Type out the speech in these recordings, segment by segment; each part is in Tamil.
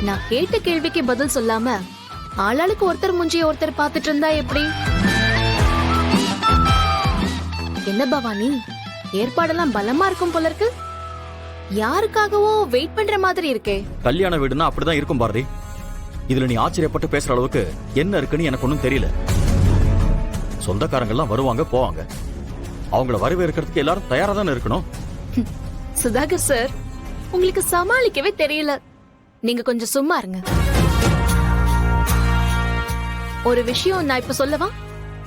நான் கேட்ட கேள்விக்கு பதில் சொல்லாம ஆளாளுக்கு ஒருத்தர் மூஞ்சிய ஒருத்தர் பாத்துட்டு இருந்தா எப்படி? என்ன பவானி, ஏற்பாடெல்லாம் பலமா இருக்கும் போல இருக்கு. யாருக்காகவோ வெயிட் பண்ற மாதிரி இருக்கே. கல்யாண வீடுனா அப்படிதான் இருக்கும் பாரதி. இதுல நீ ஆச்சரியப்பட்டு பேசுற அளவுக்கு என்ன இருக்குன்னு எனக்கு ஒன்னும் தெரியல. சொந்தக்காரங்க எல்லாம் வருவாங்க போவாங்க, அவங்கள வரவேற்கிறதுக்கு எல்லாரும் தயாரா தானே இருக்கணும். சுதாகர் சார், உங்களுக்கு சமாளிக்கவே தெரியல. நீங்க கொஞ்சம் சும்மா இருங்க. ஒரு விஷயம் நான் இப்ப சொல்லவா?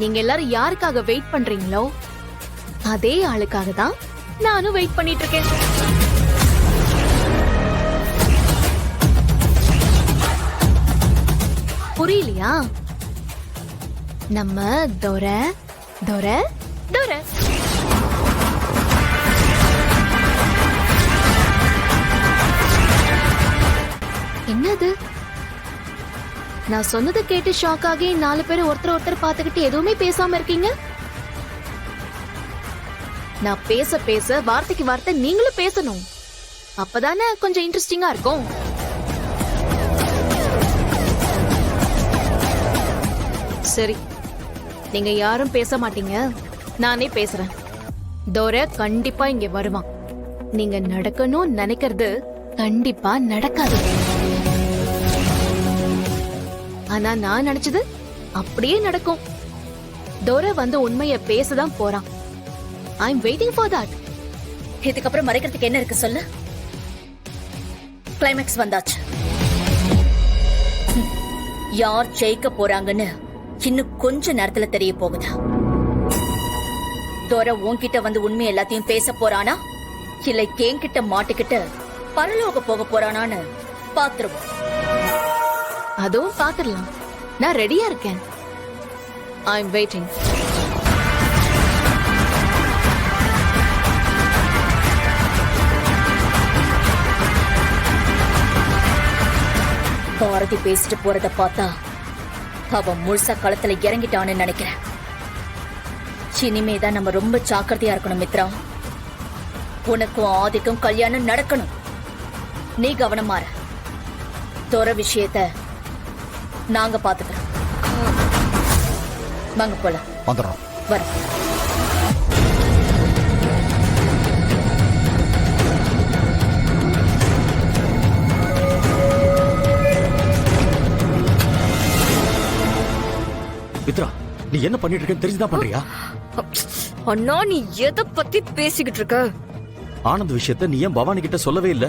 நீங்க எல்லாரும் யாருக்காக வெயிட் பண்றீங்களோ அதே ஆளுக்காக தான் நானும் வெயிட் பண்ணிட்டு இருக்கேன். புரியலையா? நம்ம தோர தோர தோர என்னது? நான் சொன்னதை கேட்டு ஷாக் ஆகி 4 பேர் ஒருத்தர் பார்த்துக்கிட்டு எதுவுமே பேசாம இருக்கீங்க. நான் பேச பேச வார்த்தைக்கு வார்த்தை நீங்களும் பேசணும். அப்பதானே கொஞ்சம் இன்ட்ரெஸ்டிங்கா இருக்கும். சரி, நீங்க யாரும் பேச மாட்டீங்க, நானே பேசுறேன். தோர கண்டிப்பா இங்க வருவான். நீங்க நடக்கணும்னு நினைக்கிறது கண்டிப்பா நடக்காது. ஆனா நான் நினைச்சது அப்படியே நடக்கும். தோர வந்து உண்மைய பேசதான் போறான். I'm waiting for that. இதுக்கப்புறம் மறைக்கிறதுக்கு என்ன இருக்கு சொல்லு? கிளைமேக்ஸ் வந்தாச்சு. யார் ஜெயிக்க போறாங்கன்னு இன்னும் கொஞ்ச நேரத்துல தெரிய போகுது. தோர உன்கிட்ட வந்து உண்மை எல்லாத்தையும் பேச போறானா இல்ல என்கிட்ட மாட்டிக்கிட்டு பரலோக போக போறானான்னு பாத்துருவோம். அதுவும் பாத்துடலாம். நான் ரெடியா இருக்கேன். I'm waiting. பாரதி பேசிட்டு போறத பார்த்தா அவன் முழுசா களத்துல இறங்கிட்டான்னு நினைக்கிறேன். இனிமேதான் நம்ம ரொம்ப ஜாக்கிரதையா இருக்கணும் மித்ரா. உனக்கும் ஆதிக்கும் கல்யாணம் நடக்கணும். நீ கவனமா இரு. தோர விஷயத்த நாங்க பாத்துக்கிறோம். வாங்க போலாம். வந்துடுறோம். வரோம். மித்ரா, நீ என்ன பண்ணிட்டு இருக்கேன்னு தெரிஞ்சுதான் பண்றியா? அண்ணா, நீ எதை பத்தி பேசிக்கிட்டு இருக்க? ஆனந்த் விஷயத்த நீ ஏன் பவானி கிட்ட சொல்லவே இல்ல?